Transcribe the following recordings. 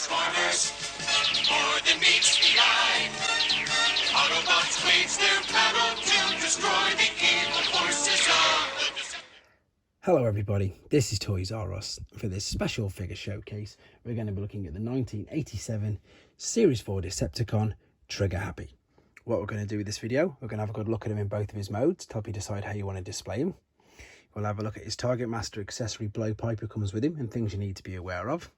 Transformers, more than meets the eye. Autobots wage their battle to destroy the evil forces of the Hello everybody, this is Toys R Us. For this special figure showcase, we're going to be looking at the 1987 Series 4 Decepticon Trigger Happy. What we're going to do with this video, we're going to have a good look at him in both of his modes to help you decide how you want to display him. We'll have a look at his Targetmaster accessory Blowpipe who comes with him and things you need to be aware of.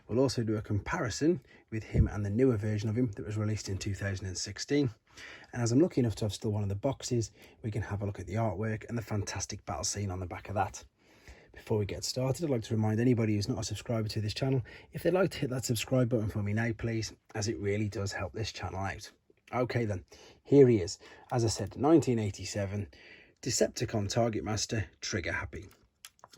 We'll also do a comparison with him and the newer version of him that was released in 2016. And as I'm lucky enough to have still one of the boxes, we can have a look at the artwork and the fantastic battle scene on the back of that. Before we get started, I'd like to remind anybody who's not a subscriber to this channel, if they'd like to hit that subscribe button for me now, please, as it really does help this channel out. Okay then, here he is. As I said, 1987, Decepticon Targetmaster Trigger Happy.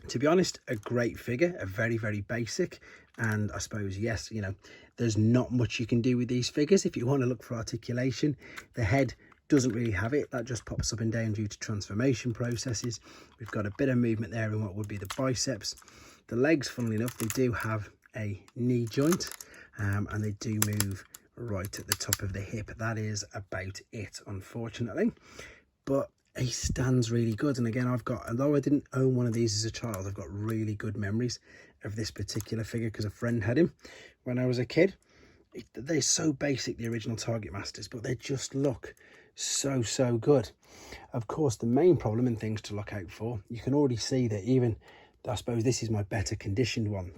To be honest, a great figure, a very, very basic, and I suppose, yes, you know, there's not much you can do with these figures. If you want to look for articulation, the head doesn't really have it. That just pops up and down due to transformation processes. We've got a bit of movement there in what would be the biceps. The legs, funnily enough, they do have a knee joint, and they do move right at the top of the hip. That is about it, unfortunately, but he stands really good. And again, although I didn't own one of these as a child, I've got really good memories of this particular figure because a friend had him when I was a kid. They're so basic, the original Targetmasters, but they just look so good. Of course, the main problem and things to look out for, you can already see that even, I suppose this is my better conditioned one,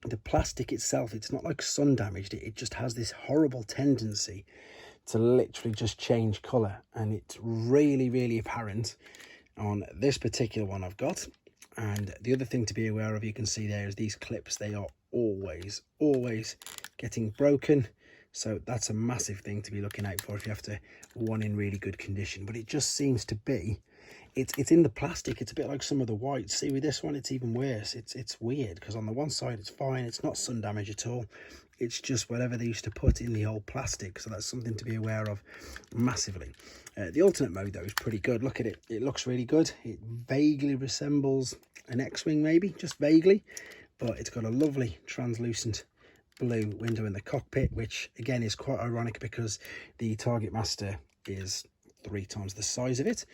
the plastic itself, it's not like sun damaged, it just has this horrible tendency to literally just change colour, and it's really apparent on this particular one I've got. And the other thing to be aware of, you can see there, is these clips, they are always getting broken. So that's a massive thing to be looking out for if you have to one in really good condition. But it just seems to be, it's in the plastic. It's a bit like some of the whites. See, with this one, it's even worse. It's weird because on the one side it's fine. It's not sun damage at all. It's just whatever they used to put in the old plastic. So that's something to be aware of massively. The alternate mode though is pretty good. Look at it. It looks really good. It vaguely resembles an X-Wing maybe, just vaguely. But it's got a lovely translucent blue window in the cockpit, which again is quite ironic because the Targetmaster is 3 times the size of it,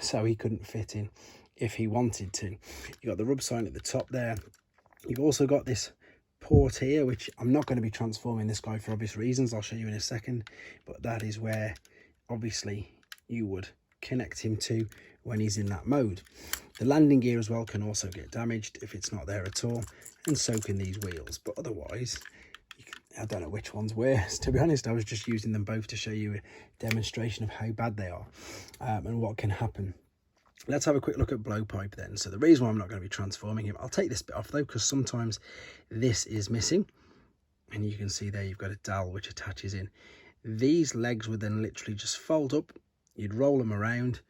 so he couldn't fit in if he wanted to. You got the rub sign at the top there. You've also got this port here, which I'm not going to be transforming this guy for obvious reasons. I'll show you in a second, but that is where obviously you would connect him to when he's in that mode. The landing gear as well can also get damaged if it's not there at all, and so can these wheels. But otherwise, I don't know which one's worse, to be honest. I was just using them both to show you a demonstration of how bad they are and what can happen. Let's have a quick look at Blowpipe then. So the reason why I'm not going to be transforming him, I'll take this bit off though, because sometimes this is missing. And you can see there you've got a dowel which attaches in. These legs would then literally just fold up. You'd roll them around,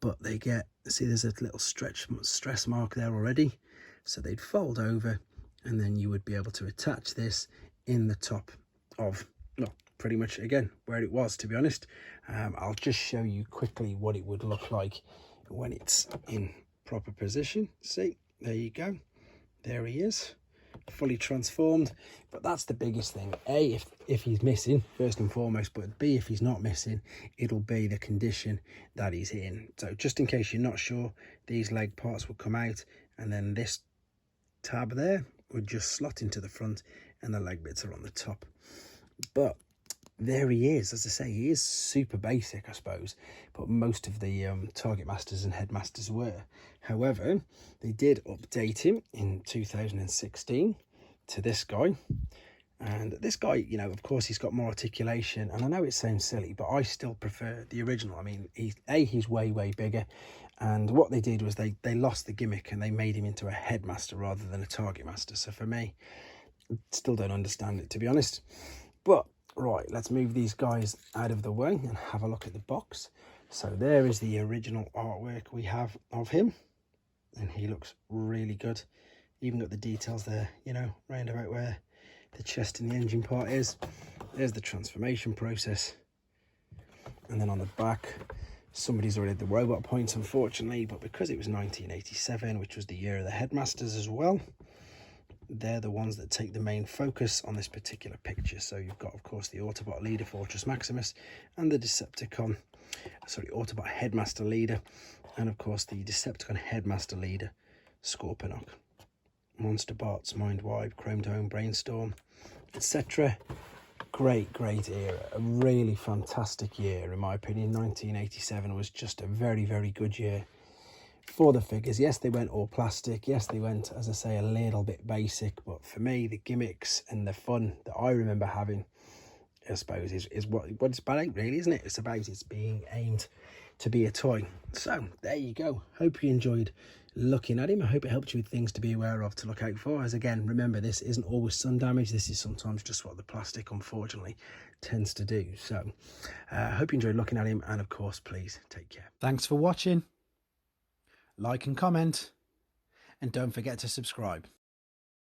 but they get, see there's a little stress mark there already. So they'd fold over, and then you would be able to attach this in the top of, well, pretty much again where it was, to be honest. I'll just show you quickly what it would look like when it's in proper position. See, there you go, there he is, fully transformed. But that's the biggest thing, A, if he's missing first and foremost, but B, if he's not missing, it'll be the condition that he's in. So just in case you're not sure, these leg parts will come out, and then this tab there would just slot into the front, and the leg bits are on the top. But there he is. As I say, he is super basic, I suppose, but most of the Targetmasters and Headmasters were. However, they did update him in 2016 to this guy. And this guy, you know, of course, he's got more articulation, and I know it sounds silly, but I still prefer the original. I mean, he's way bigger, and what they did was they lost the gimmick and they made him into a Headmaster rather than a Targetmaster. So for me, still don't understand it, to be honest. But right, let's move these guys out of the way and have a look at the box. So there is the original artwork we have of him, and he looks really good. Even got the details there, you know, round about where the chest and the engine part is. There's the transformation process, and then on the back, somebody's already had the robot points, unfortunately, but because it was 1987, which was the year of the Headmasters as well, they're the ones that take the main focus on this particular picture. So you've got, of course, the Autobot leader, Fortress Maximus, and the Decepticon, sorry, Autobot headmaster leader, and of course the Decepticon headmaster leader, Scorponok. Monster Bots, Mindwipe, Chrome Dome, Brainstorm, etc. Great era, a really fantastic year in my opinion. 1987 was just a very good year for the figures. Yes, they went all plastic. Yes, they went, as I say, a little bit basic, but for me, the gimmicks and the fun that I remember having, I suppose, is what it's about, really, isn't it? It's about it's being aimed to be a toy. So there you go. Hope you enjoyed looking at him. I hope it helped you with things to be aware of, to look out for. As again, remember, this isn't always sun damage. This is sometimes just what the plastic, unfortunately, tends to do. So hope you enjoyed looking at him, and of course, please take care. Thanks for watching. Like and comment, and don't forget to subscribe.